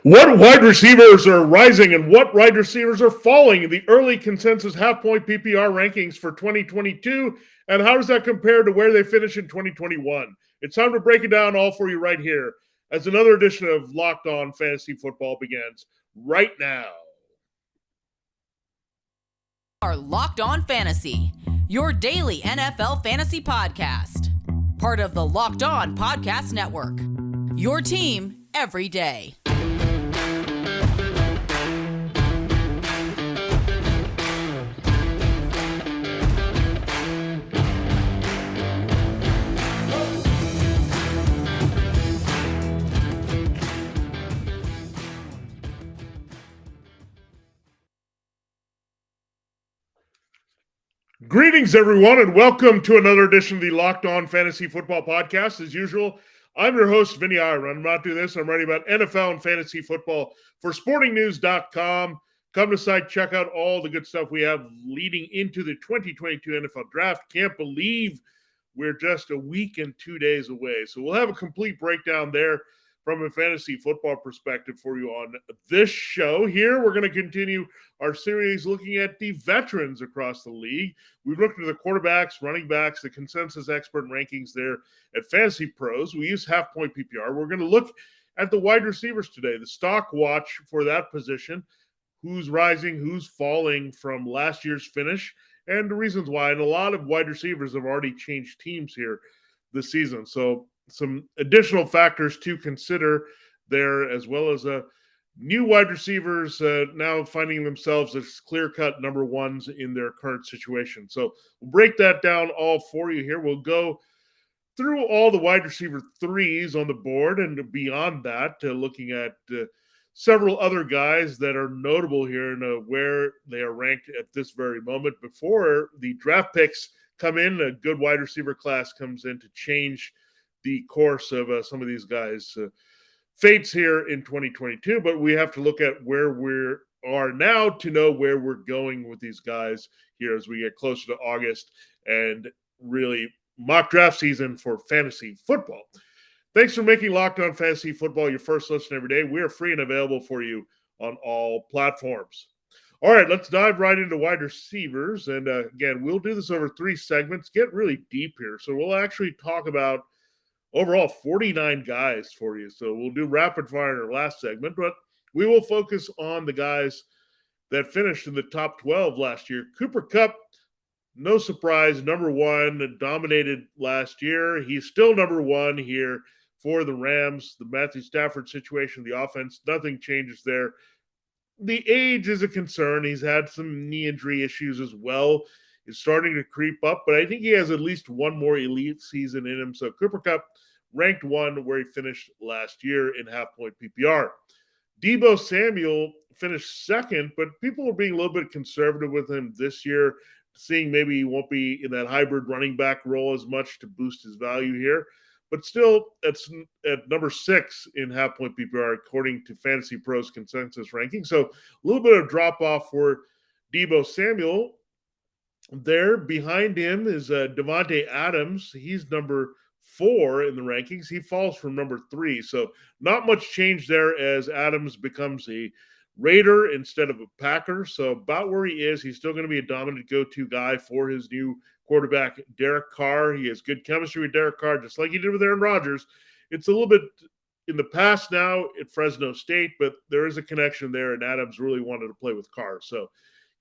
What wide receivers are rising and what wide receivers are falling in the early consensus half-point PPR rankings for 2022, and how does that compare to where they finished in 2021? It's time to break it down all for you right here as another edition of Locked On Fantasy Football begins right now. Are Locked On Fantasy, your daily NFL fantasy podcast. Part of the Locked On Podcast Network. Your team every day. Greetings, everyone, and welcome to another edition of the Locked On Fantasy Football Podcast. As usual, I'm your host, Vinnie Iyer. I'm about to do this. I'm writing about NFL and fantasy football for sportingnews.com. Come to the site, check out all the good stuff we have leading into the 2022 NFL Draft. Can't believe we're just a week and 2 days away. So we'll have a complete breakdown there from a fantasy football perspective for you on this show. Here, we're going to continue our series looking at the veterans across the league. We've looked at the quarterbacks, running backs, the consensus expert rankings there at Fantasy Pros. We use half-point PPR. We're going to look at the wide receivers today, the stock watch for that position, who's rising, who's falling from last year's finish, and the reasons why. And a lot of wide receivers have already changed teams here this season. So some additional factors to consider there, as well as new wide receivers now finding themselves as clear-cut number ones in their current situation. So we'll break that down all for you here. We'll go through all the wide receiver threes on the board, and beyond that, looking at several other guys that are notable here and where they are ranked at this very moment. Before the draft picks come in, a good wide receiver class comes in to change the course of some of these guys' fates here in 2022, but we have to look at where we are now to know where we're going with these guys here as we get closer to August and really mock draft season for fantasy football. Thanks for making Locked On Fantasy Football your first listen every day. We are free and available for you on all platforms. All right, let's dive right into wide receivers. And again, we'll do this over 3 segments, get really deep here. So we'll actually talk about overall 49 guys for you. So we'll do rapid fire in our last segment, but we will focus on the guys that finished in the top 12 last year. Cooper Kupp, no surprise, number one, dominated last year. He's still number one here for the Rams. The Matthew Stafford situation, the offense, nothing changes there. The age is a concern. He's had some knee injury issues as well. It's starting to creep up, but I think he has at least one more elite season in him. So Cooper Kupp ranked one where he finished last year in half-point PPR. Deebo Samuel finished second, but people are being a little bit conservative with him this year, seeing maybe he won't be in that hybrid running back role as much to boost his value here. But still, it's at number 6 in half-point PPR, according to Fantasy Pros consensus ranking. So a little bit of drop-off for Deebo Samuel. There behind him is Devonte Adams. He's number 4 in the rankings. He falls from number 3. So not much change there as Adams becomes a Raider instead of a Packer. So about where he is, he's still going to be a dominant go-to guy for his new quarterback, Derek Carr. He has good chemistry with Derek Carr, just like he did with Aaron Rodgers. It's a little bit in the past now at Fresno State, but there is a connection there, and Adams really wanted to play with Carr. So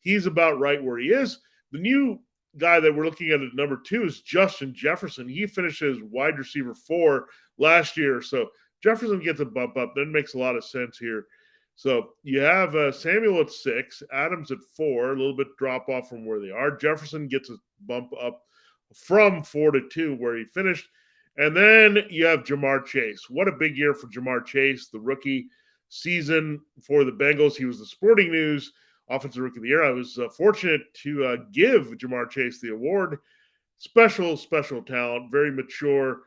he's about right where he is. The new guy that we're looking at number 2 is Justin Jefferson. He finished as wide receiver 4 last year. So Jefferson gets a bump up. That makes a lot of sense here. So you have Samuel at 6, Adams at 4, a little bit drop off from where they are. Jefferson gets a bump up from 4 to 2 where he finished. And then you have Jamar Chase. What a big year for Jamar Chase, the rookie season for the Bengals. He was the Sporting News Offensive Rookie of the Year. I was fortunate to give Jamar Chase the award. Special talent, very mature.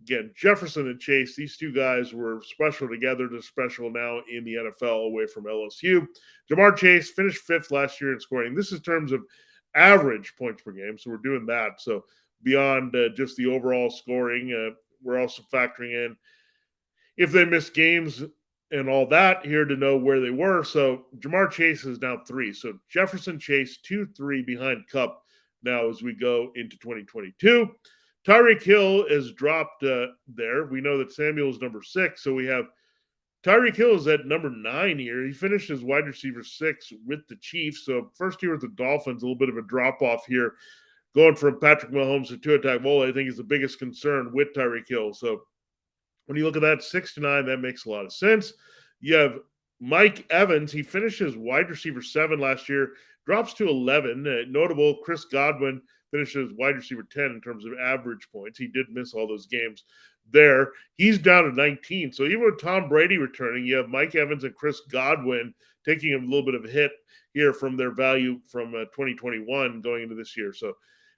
Again, Jefferson and Chase, these two guys were special together. They're special now in the NFL away from LSU. Jamar Chase finished 5th last year in scoring. This is in terms of average points per game, so we're doing that. So beyond just the overall scoring, we're also factoring in if they miss games and all that here to know where they were. So Jamar Chase is now 3. So Jefferson, Chase 2-3 behind Kupp now as we go into 2022. Tyreek Hill is dropped there. We know that Samuel is number 6. So we have Tyreek Hill is at number 9 here. He finished as wide receiver 6 with the Chiefs. So first year with the Dolphins, a little bit of a drop off here. Going from Patrick Mahomes to Tua Tagovailoa, I think is the biggest concern with Tyreek Hill. So when you look at that 6 to 9, that makes a lot of sense. You have Mike Evans. He finished as wide receiver 7 last year, drops to 11. Notable, Chris Godwin finishes wide receiver 10 in terms of average points. He did miss all those games there. He's down to 19. So even with Tom Brady returning, you have Mike Evans and Chris Godwin taking a little bit of a hit here from their value from 2021 going into this year. So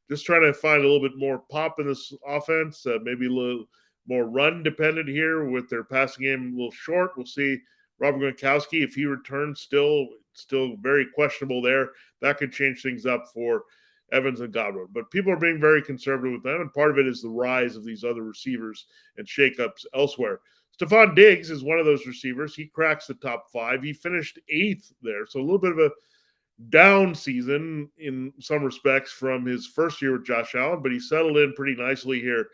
just trying to find a little bit more pop in this offense, maybe a little more run dependent here with their passing game a little short. We'll see Robert Gronkowski, if he returns, still very questionable there. That could change things up for Evans and Godwin. But people are being very conservative with them, and part of it is the rise of these other receivers and shakeups elsewhere. Stefan Diggs is one of those receivers. He cracks the top 5. He finished 8th there, so a little bit of a down season in some respects from his first year with Josh Allen, but he settled in pretty nicely here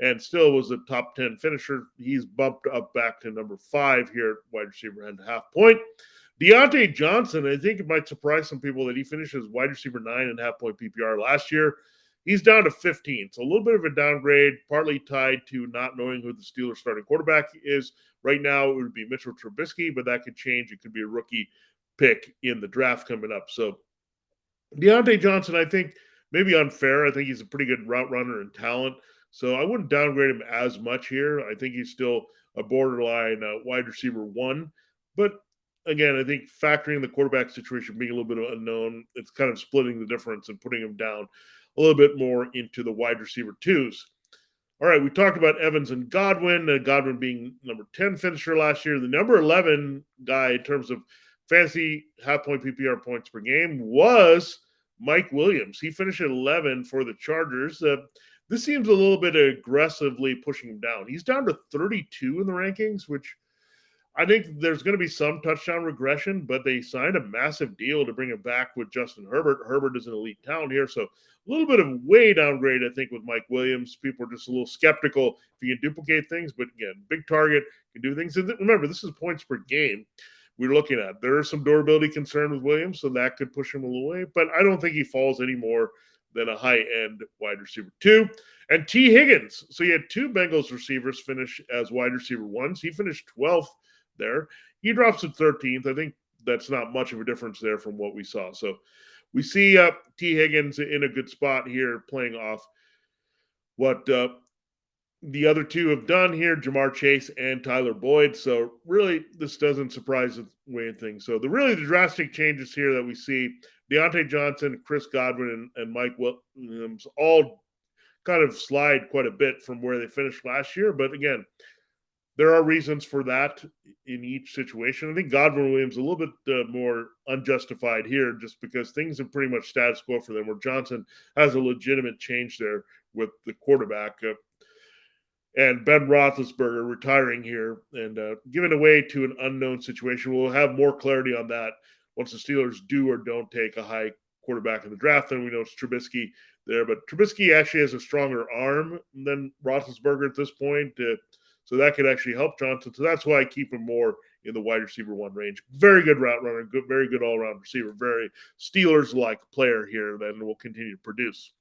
and still was a top 10 finisher. He's bumped up back to number 5 here at wide receiver and half point. Deonte Johnson, I think it might surprise some people that he finished as wide receiver 9.5 point PPR last year. He's down to 15, so a little bit of a downgrade, partly tied to not knowing who the Steelers starting quarterback is. Right now, it would be Mitchell Trubisky, but that could change. It could be a rookie pick in the draft coming up. So Deonte Johnson, I think, maybe unfair. I think he's a pretty good route runner and talent. So I wouldn't downgrade him as much here. I think he's still a borderline wide receiver 1. But again, I think factoring the quarterback situation being a little bit of unknown, it's kind of splitting the difference and putting him down a little bit more into the wide receiver 2s. All right, we talked about Evans and Godwin. Godwin being number 10 finisher last year. The number 11 guy in terms of fantasy half-point PPR points per game was Mike Williams. He finished at 11 for the Chargers. This seems a little bit aggressively pushing him down. He's down to 32 in the rankings, which I think there's going to be some touchdown regression, but they signed a massive deal to bring him back with Justin Herbert. Herbert is an elite talent here, so a little bit of way downgrade, I think, with Mike Williams. People are just a little skeptical if you can duplicate things, but again, big target, can do things. And remember, this is points per game we're looking at. There is some durability concern with Williams, so that could push him a little way, but I don't think he falls any more than a high-end wide receiver 2. And T. Higgins. So you had 2 Bengals receivers finish as wide receiver 1s. He finished 12th there. He drops to 13th. I think that's not much of a difference there from what we saw. So we see T. Higgins in a good spot here playing off what the other 2 have done here, Jamar Chase and Tyler Boyd. So really, this doesn't surprise the way of things. So the drastic changes here that we see, Deonte Johnson, Chris Godwin, and Mike Williams all kind of slide quite a bit from where they finished last year. But again, there are reasons for that in each situation. I think Godwin and Williams a little bit more unjustified here just because things are pretty much status quo for them, where Johnson has a legitimate change there with the quarterback. And Ben Roethlisberger retiring here and giving away to an unknown situation. We'll have more clarity on that once the Steelers do or don't take a high quarterback in the draft. Then we know it's Trubisky there. But Trubisky actually has a stronger arm than Roethlisberger at this point. So that could actually help Johnson. So that's why I keep him more in the wide receiver 1 range. Very good route runner, very good all-around receiver, very Steelers-like player here that will continue to produce.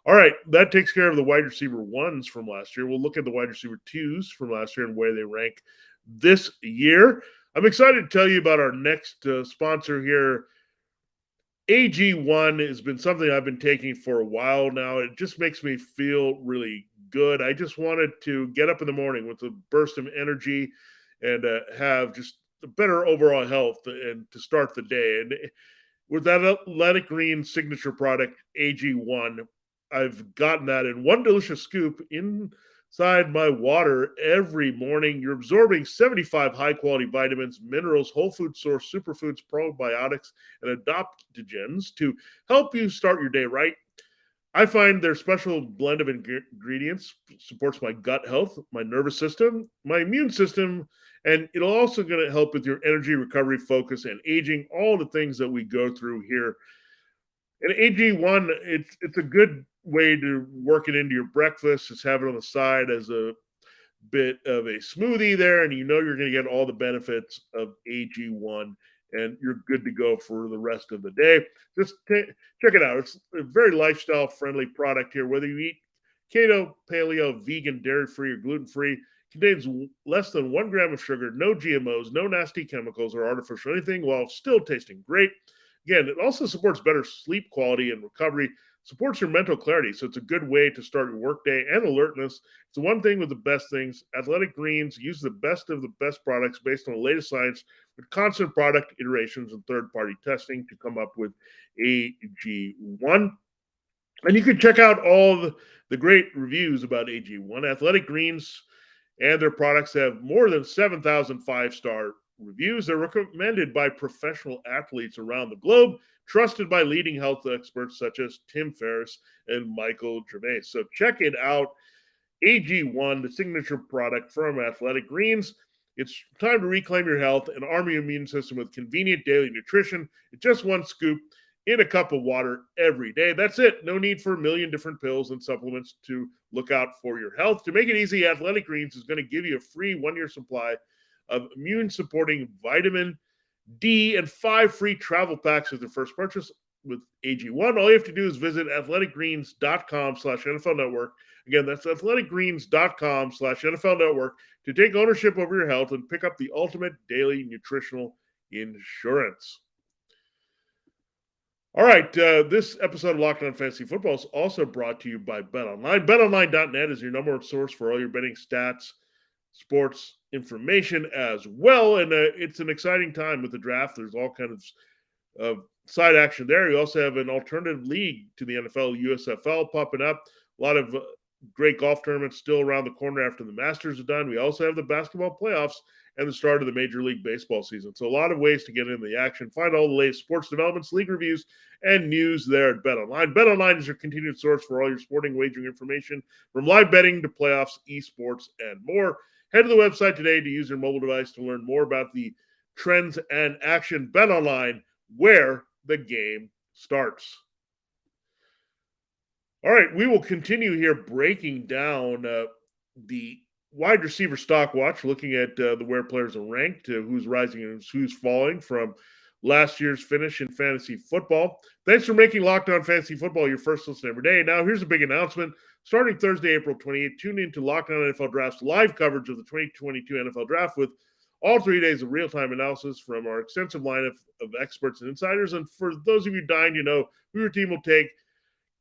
All right, that takes care of the wide receiver 1s from last year. We'll look at the wide receiver 2s from last year and where they rank this year. I'm excited to tell you about our next sponsor here. AG1 has been something I've been taking for a while now. It just makes me feel really good. I just wanted to get up in the morning with a burst of energy and have just a better overall health and to start the day. And with that Athletic Greens signature product, AG1, I've gotten that in one delicious scoop inside my water every morning. You're absorbing 75 high-quality vitamins, minerals, whole food source, superfoods, probiotics, and adaptogens to help you start your day right. I find their special blend of ingredients supports my gut health, my nervous system, my immune system, And it'll also going to help with your energy, recovery, focus, and aging, all the things that we go through here. And AG1, it's a good way to work it into your breakfast. Just have it on the side as a bit of a smoothie there, and you're going to get all the benefits of AG1, and you're good to go for the rest of the day. Just check it out. It's a very lifestyle-friendly product here. Whether you eat keto, paleo, vegan, dairy-free, or gluten-free, contains less than 1 gram of sugar, no GMOs, no nasty chemicals or artificial anything, while still tasting great. Again, it also supports better sleep quality and recovery, supports your mental clarity, so it's a good way to start your workday and alertness. It's the one thing with the best things. Athletic Greens use the best of the best products based on the latest science with constant product iterations and third-party testing to come up with AG1. And you can check out all the great reviews about AG1. Athletic Greens and their products have more than 7,000 five-star reviews. They're recommended by professional athletes around the globe, trusted by leading health experts such as Tim Ferriss and Michael Gervais. So check it out. AG1, the signature product from Athletic Greens. It's time to reclaim your health and arm your immune system with convenient daily nutrition. It's just one scoop in a cup of water every day. That's it. No need for a million different pills and supplements to look out for your health. To make it easy, Athletic Greens is going to give you a free 1-year supply of immune-supporting vitamin D and 5 free travel packs with your first purchase with AG1. All you have to do is visit athleticgreens.com/NFL Network. Again, that's athleticgreens.com/NFL Network to take ownership over your health and pick up the ultimate daily nutritional insurance. All right, this episode of Locked On Fantasy Football is also brought to you by BetOnline. BetOnline.net is your number one source for all your betting stats, sports information as well, and it's an exciting time with the draft. There's all kinds of side action there. You also have an alternative league to the NFL, USFL, popping up. A lot of great golf tournaments still around the corner after the Masters are done. We also have the basketball playoffs and the start of the Major League Baseball season. So a lot of ways to get into the action. Find all the latest sports developments, league reviews, and news there at BetOnline. BetOnline is your continued source for all your sporting wagering information, from live betting to playoffs, esports, and more. Head to the website today to use your mobile device to learn more about the trends and action. BetOnline, where the game starts. All right, we will continue here breaking down the wide receiver stock watch, looking at where players are ranked, who's rising and who's falling from last year's finish in fantasy football. Thanks for making Locked On Fantasy Football your first listen every day. Now, here's a big announcement. Starting Thursday, April 28th, tune in to Locked On NFL Draft's live coverage of the 2022 NFL Draft with all 3 days of real-time analysis from our extensive lineup of experts and insiders. And for those of you dying to know who your team will take,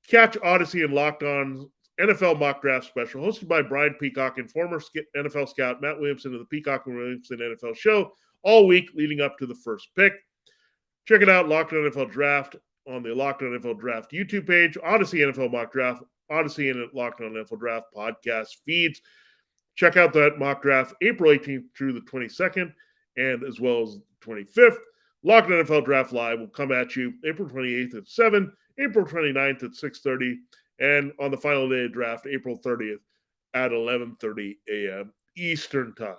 catch Odyssey and Locked On NFL Mock Draft Special, hosted by Brian Peacock and former NFL scout Matt Williamson of the Peacock and Williamson NFL Show, all week leading up to the first pick. Check it out, Locked On NFL Draft, on the Locked On NFL Draft YouTube page, Odyssey NFL Mock Draft, Odyssey and Locked On NFL Draft podcast feeds. Check out that mock draft April 18th through the 22nd, and as well as the 25th. Locked On NFL Draft Live will come at you April 28th at 7, April 29th at 6:30, and on the final day of draft, April 30th at 11:30 a.m. Eastern Time.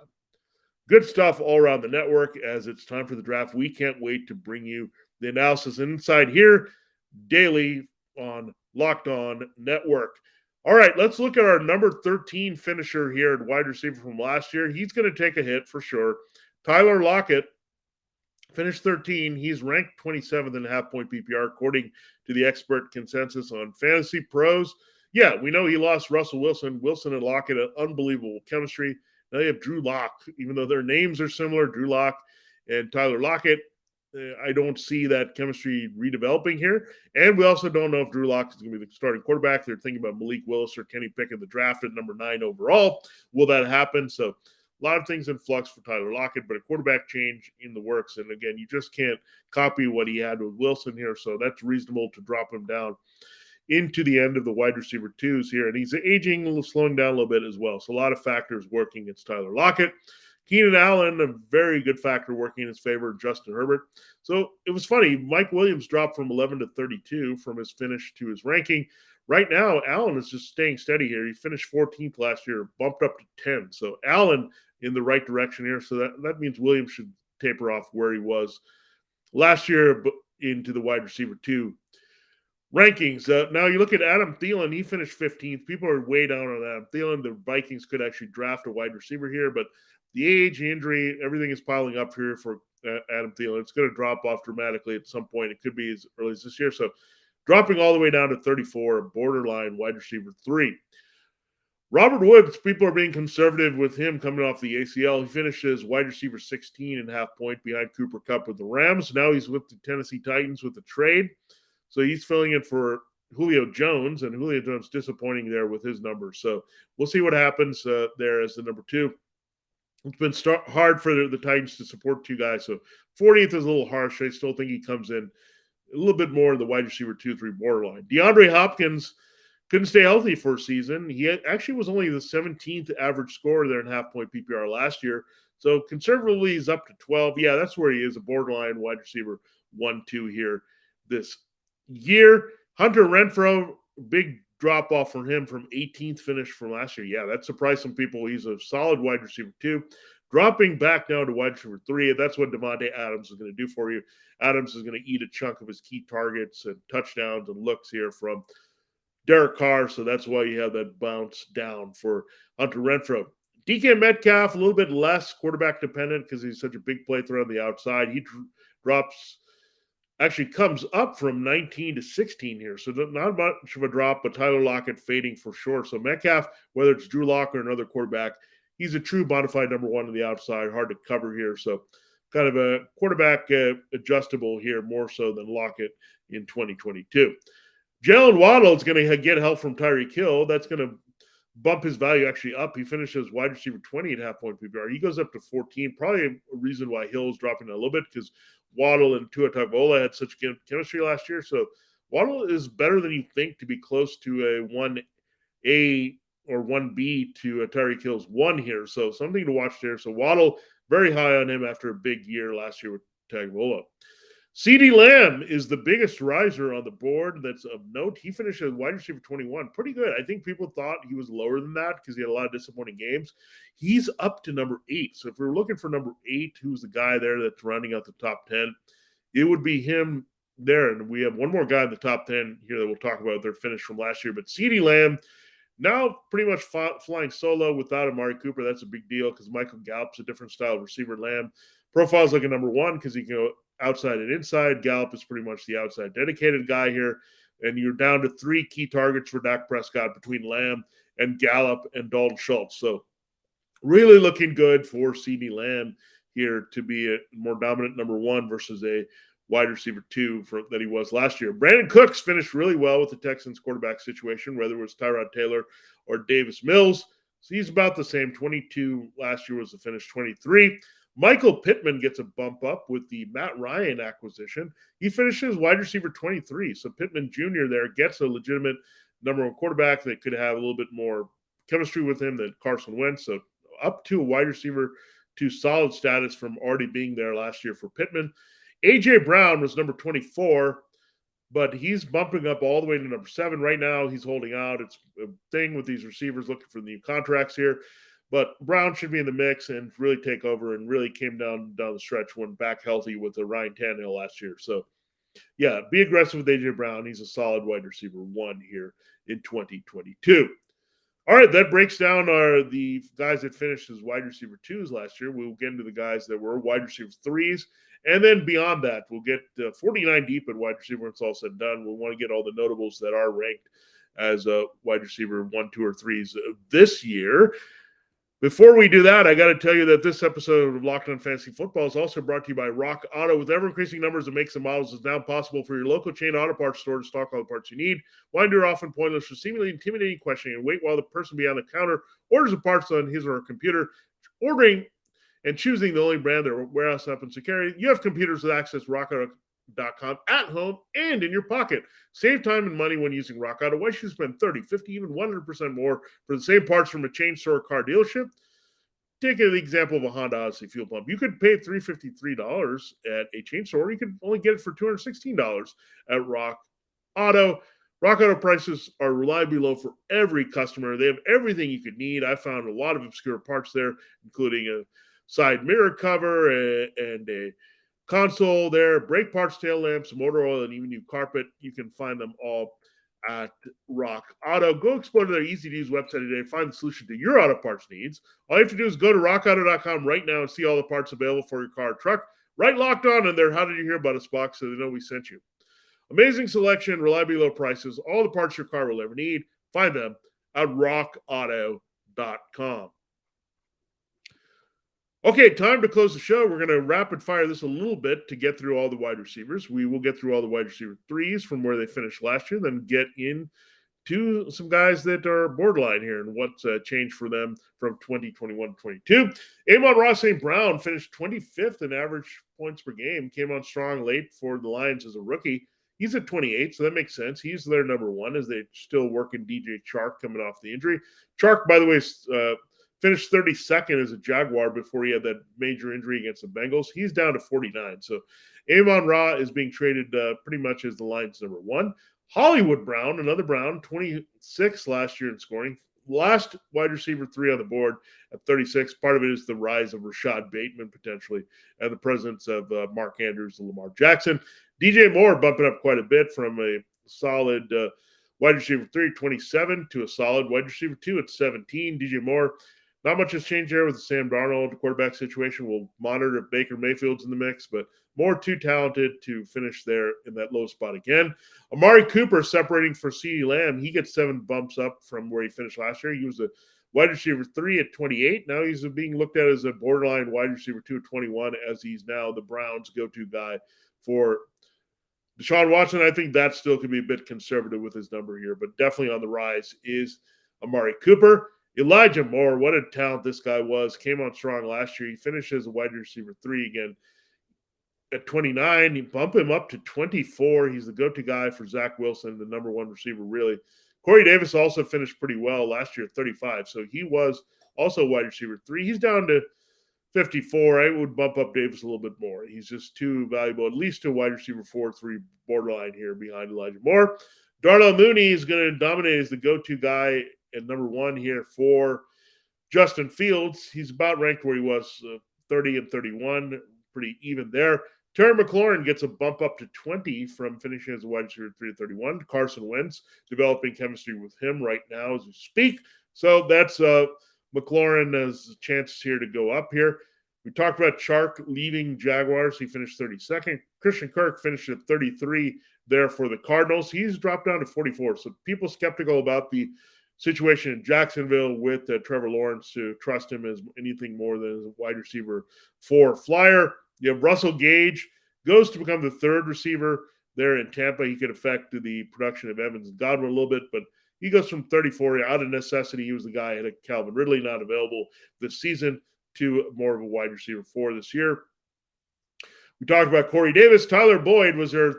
Good stuff all around the network as it's time for the draft. We can't wait to bring you the analysis inside here daily on Locked On Network. All right, let's look at our number 13 finisher here at wide receiver from last year. He's going to take a hit for sure. Tyler Lockett finished 13. He's ranked 27th in half-point PPR, according to the expert consensus on Fantasy Pros. Yeah, we know he lost Russell Wilson. Wilson and Lockett had unbelievable chemistry. Now you have Drew Lock, even though their names are similar, Drew Lock and Tyler Lockett. I don't see that chemistry redeveloping here. And we also don't know if Drew Lock is going to be the starting quarterback. They're thinking about Malik Willis or Kenny Pickett, the draft at number 9 overall. Will that happen? So a lot of things in flux for Tyler Lockett, but a quarterback change in the works. And again, you just can't copy what he had with Wilson here. So that's reasonable to drop him down into the end of the wide receiver twos here. And he's aging, slowing down a little bit as well. So a lot of factors working against Tyler Lockett. Keenan Allen, a very good factor working in his favor, Justin Herbert. So it was funny. Mike Williams dropped from 11 to 32 from his finish to his ranking. Right now, Allen is just staying steady here. He finished 14th last year, bumped up to 10. So Allen in the right direction here. So that means Williams should taper off where he was last year into the wide receiver 2 rankings. Now you look at Adam Thielen, he finished 15th. People are way down on Adam Thielen. The Vikings could actually draft a wide receiver here, but the age, injury, everything is piling up here for Adam Thielen. It's going to drop off dramatically at some point. It could be as early as this year. So dropping all the way down to 34, borderline wide receiver 3. Robert Woods, people are being conservative with him coming off the ACL. He finishes wide receiver 16.5 point behind Cooper Kupp with the Rams. Now he's with the Tennessee Titans with the trade. So he's filling in for Julio Jones, and Julio Jones disappointing there with his numbers. So we'll see what happens there as the number 2. It's been hard for the Titans to support 2 guys. So 40th is a little harsh. I still think he comes in a little bit more in the wide receiver 2-3 borderline. DeAndre Hopkins couldn't stay healthy for a season. He actually was only the 17th average scorer there in half-point PPR last year. So conservatively, he's up to 12. Yeah, that's where he is, a borderline wide receiver 1-2 here this year. Hunter Renfrow, big drop-off for him from 18th finish from last year. Yeah, that surprised some people. He's a solid wide receiver 2. Dropping back now to wide receiver 3, and that's what Devonte Adams is going to do for you. Adams is going to eat a chunk of his key targets and touchdowns and looks here from Derek Carr, so that's why you have that bounce down for Hunter Renfrow. DK Metcalf, a little bit less quarterback dependent because he's such a big play threat on the outside. He comes up from 19 to 16 here, so not much of a drop, but Tyler Lockett fading for sure. So Metcalf, whether it's Drew Lock or another quarterback, he's a true bona fide number 1 on the outside, hard to cover here. So kind of a quarterback adjustable here more so than Lockett in 2022. Jalen Waddle is going to get help from Tyreek Hill. That's going to bump his value actually up. He finishes wide receiver 20.5 point PPR. He goes up to 14. Probably a reason why Hill is dropping a little bit because Waddle and Tua Tagovailoa had such good chemistry last year. So Waddle is better than you think to be close to a 1A or 1B to Tyreek Hill's 1 here. So something to watch there. So Waddle, very high on him after a big year last year with Tagovailoa. CeeDee Lamb is the biggest riser on the board that's of note. He finished as wide receiver 21. Pretty good. I think people thought he was lower than that because he had a lot of disappointing games. He's up to number 8. So if we're looking for number 8, who's the guy there that's rounding out the top 10, it would be him there. And we have one more guy in the top 10 here that we'll talk about their finish from last year. But CeeDee Lamb, now pretty much flying solo without Amari Cooper. That's a big deal because Michael Gallup's a different style of receiver. Lamb profiles like a number 1 because he can go outside and inside. Gallup is pretty much the outside dedicated guy here. And you're down to 3 key targets for Dak Prescott between Lamb and Gallup and Dalton Schultz. So really looking good for CeeDee Lamb here to be a more dominant number 1 versus a wide receiver 2 that he was last year. Brandon Cooks finished really well with the Texans quarterback situation, whether it was Tyrod Taylor or Davis Mills. So he's about the same. 22 last year was the finish, 23. Michael Pittman gets a bump up with the Matt Ryan acquisition. He finishes wide receiver 23. So Pittman Jr. there gets a legitimate number 1 quarterback that could have a little bit more chemistry with him than Carson Wentz. So up to a wide receiver to solid status from already being there last year for Pittman. A.J. Brown was number 24, but he's bumping up all the way to number 7. Right now, he's holding out. It's a thing with these receivers looking for new contracts here. But Brown should be in the mix and really take over and really came down the stretch when back healthy with the Ryan Tannehill last year. So, yeah, be aggressive with A.J. Brown. He's a solid wide receiver 1 here in 2022. All right, that breaks down the guys that finished as wide receiver 2s last year. We'll get into the guys that were wide receiver 3s. And then beyond that, we'll get 49 deep at wide receiver when it's all said and done. We'll want to get all the notables that are ranked as wide receiver 1, 2, or 3s this year. Before we do that, I got to tell you that this episode of Locked On Fantasy Football is also brought to you by Rock Auto. With ever-increasing numbers of makes and models, it's now possible for your local chain auto parts store to stock all the parts you need. Why endure often pointless or seemingly intimidating questioning and wait while the person behind the counter orders the parts on his or her computer? Ordering and choosing the only brand their warehouse happens to carry. You have computers with access to rockauto.com at home and in your pocket. Save time and money when using Rock Auto. Why should you spend 30, 50, even 100% more for the same parts from a chain store or car dealership? Take an example of a Honda Odyssey fuel pump. You could pay $353 at a chain store. You could only get it for $216 at Rock Auto. Rock Auto prices are reliably low for every customer. They have everything you could need. I found a lot of obscure parts there, including a side mirror cover and a console there, brake parts, tail lamps, motor oil, and even new carpet. You can find them all at Rock Auto. Go explore their easy-to-use website today. Find the solution to your auto parts needs. All you have to do is go to rockauto.com right now and see all the parts available for your car or truck. Right locked on in there. How did you hear about us box so they know we sent you? Amazing selection, reliably low prices, all the parts your car will ever need. Find them at rockauto.com. Okay, time to close the show. We're going to rapid fire this a little bit to get through all the wide receivers. We will get through all the wide receiver threes from where they finished last year, then get into some guys that are borderline here and what's changed for them from 2021 to 22. Amon-Ra St. Brown finished 25th in average points per game, came on strong late for the Lions as a rookie. He's at 28, so that makes sense. He's their number one as they're still working DJ Chark coming off the injury. Chark, by the way, finished 32nd as a Jaguar before he had that major injury against the Bengals. He's down to 49. So Amon-Ra is being traded pretty much as the Lions' number one. Hollywood Brown, another Brown, 26 last year in scoring. Last wide receiver three on the board at 36. Part of it is the rise of Rashad Bateman potentially and the presence of Mark Andrews and Lamar Jackson. DJ Moore bumping up quite a bit from a solid wide receiver 3, 27, to a solid wide receiver 2 at 17. DJ Moore, not much has changed there with the Sam Darnold quarterback situation. We'll monitor if Baker Mayfield's in the mix, but Moore too talented to finish there in that low spot again. Amari Cooper separating for CeeDee Lamb. He gets 7 bumps up from where he finished last year. He was a wide receiver 3 at 28. Now he's being looked at as a borderline wide receiver 2 at 21, as he's now the Browns' go-to guy for Deshaun Watson. I think that still could be a bit conservative with his number here, but definitely on the rise is Amari Cooper. Elijah Moore, what a talent this guy was. Came on strong last year. He finished as a wide receiver 3 again at 29. You bump him up to 24. He's the go-to guy for Zach Wilson, the number one receiver, really. Corey Davis also finished pretty well last year at 35, so he was also wide receiver 3. He's down to 54. I would bump up Davis a little bit more. He's just too valuable, at least to wide receiver 4-3 borderline here behind Elijah Moore. Darnell Mooney is going to dominate as the go-to guy at number 1 here for Justin Fields. He's about ranked where he was, 30 and 31, pretty even there. Terry McLaurin gets a bump up to 20 from finishing as a wide receiver 3 at 31. Carson Wentz developing chemistry with him right now as we speak. So that's McLaurin has chances here to go up here. We talked about Chark leaving Jaguars. He finished 32nd. Christian Kirk finished at 33 there for the Cardinals. He's dropped down to 44. So people skeptical about the situation in Jacksonville with Trevor Lawrence to trust him as anything more than a wide receiver 4 flyer. You have Russell Gage, goes to become the 3rd receiver there in Tampa. He could affect the production of Evans and Godwin a little bit, but he goes from 34 out of necessity. He was the guy ahead of Calvin Ridley, not available this season, to more of a wide receiver 4 this year. We talked about Corey Davis. Tyler Boyd was their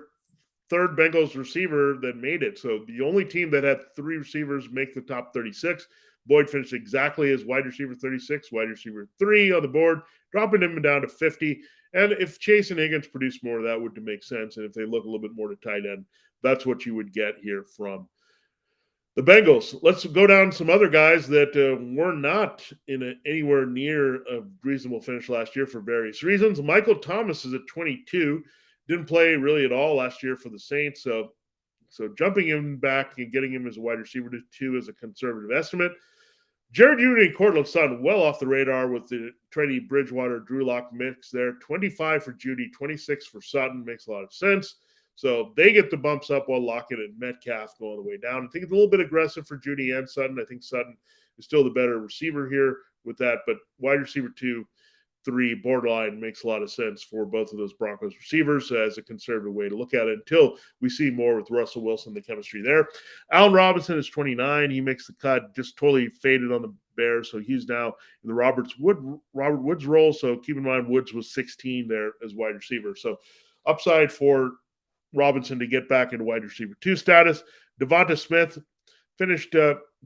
3rd Bengals receiver that made it. So the only team that had 3 receivers make the top 36. Boyd finished exactly as wide receiver 36, wide receiver 3 on the board, dropping him down to 50. And if Chase and Higgins produce more, that would make sense. And if they look a little bit more to tight end, that's what you would get here from the Bengals. Let's go down some other guys that were not in anywhere near a reasonable finish last year for various reasons. Michael Thomas is at 22. Didn't play really at all last year for the Saints. So jumping him back and getting him as a wide receiver to 2 is a conservative estimate. Jared Judy and Courtland Sutton well off the radar with the Teddy Bridgewater Drew Lock mix there. 25 for Judy, 26 for Sutton. Makes a lot of sense. So they get the bumps up while Lockett and Metcalf go all the way down. I think it's a little bit aggressive for Judy and Sutton. I think Sutton is still the better receiver here with that. But wide receiver 2, 3 borderline makes a lot of sense for both of those Broncos receivers as a conservative way to look at it until we see more with Russell Wilson, the chemistry there. Allen Robinson is 29. He makes the cut, just totally faded on the Bears. So he's now in the Robert Woods role. So keep in mind, Woods was 16 there as wide receiver. So upside for Robinson to get back into wide receiver 2 status. Devonta Smith finished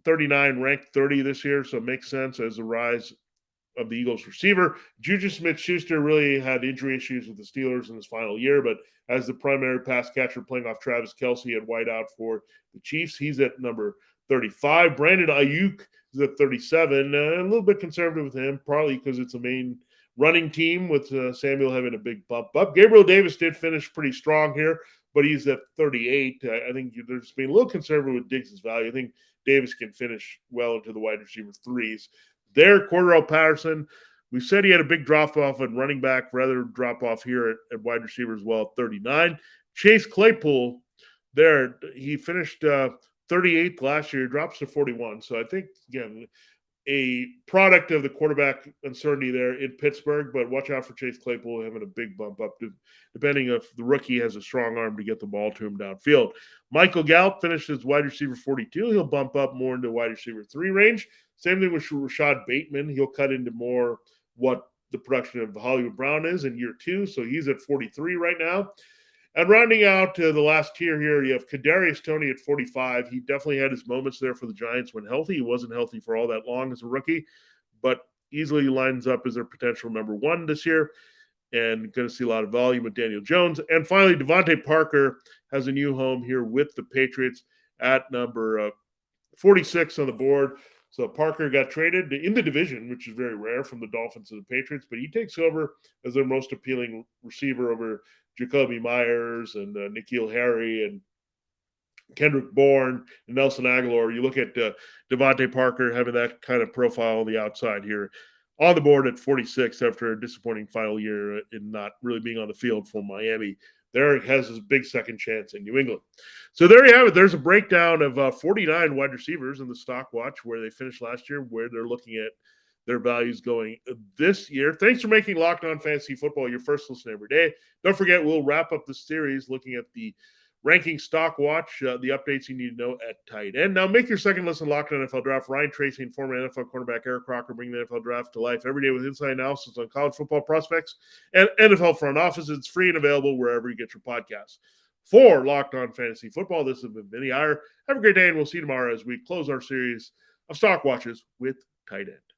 39, ranked 30 this year. So it makes sense as a rise of the Eagles receiver. Juju Smith-Schuster really had injury issues with the Steelers in his final year, but as the primary pass catcher playing off Travis Kelce at wideout for the Chiefs, he's at number 35. Brandon Ayuk is at 37. A little bit conservative with him, probably because it's a main running team with Samuel having a big bump up. Gabriel Davis did finish pretty strong here, but he's at 38. I think they're just being a little conservative with Diggs' value. I think Davis can finish well into the wide receiver threes. There, Cordarrelle Patterson, we said he had a big drop-off at running back, rather drop-off here at wide receiver as well, 39. Chase Claypool, there, he finished 38th last year, drops to 41. So I think, again, a product of the quarterback uncertainty there in Pittsburgh, but watch out for Chase Claypool having a big bump up, depending if the rookie has a strong arm to get the ball to him downfield. Michael Gallup finished as wide receiver 42. He'll bump up more into wide receiver 3 range. Same thing with Rashad Bateman. He'll cut into more what the production of Hollywood Brown is in year 2, so he's at 43 right now. And rounding out the last tier here, you have Kadarius Toney at 45. He definitely had his moments there for the Giants when healthy. He wasn't healthy for all that long as a rookie, but easily lines up as their potential number 1 this year. And going to see a lot of volume with Daniel Jones. And finally, Devonte Parker has a new home here with the Patriots at number 46 on the board. So Parker got traded in the division, which is very rare, from the Dolphins to the Patriots, but he takes over as their most appealing receiver over Jacoby Myers and N'Keal Harry and Kendrick Bourne and Nelson Aguilar. You look at Devonte Parker having that kind of profile on the outside here on the board at 46 after a disappointing final year in not really being on the field for Miami. There has his big second chance in New England. So there you have it. There's a breakdown of 49 wide receivers in the stock watch where they finished last year, where they're looking at their values going this year. Thanks for making Locked On Fantasy Football your first listen every day. Don't forget, we'll wrap up the series looking at the ranking stock watch, the updates you need to know at tight end. Now make your second listen Locked On NFL Draft. Ryan Tracy and former NFL quarterback Eric Crocker bring the NFL Draft to life every day with inside analysis on college football prospects and NFL front offices. It's free and available wherever you get your podcasts. For Locked On Fantasy Football, this has been Vinnie Iyer. Have a great day, and we'll see you tomorrow as we close our series of stock watches with tight end.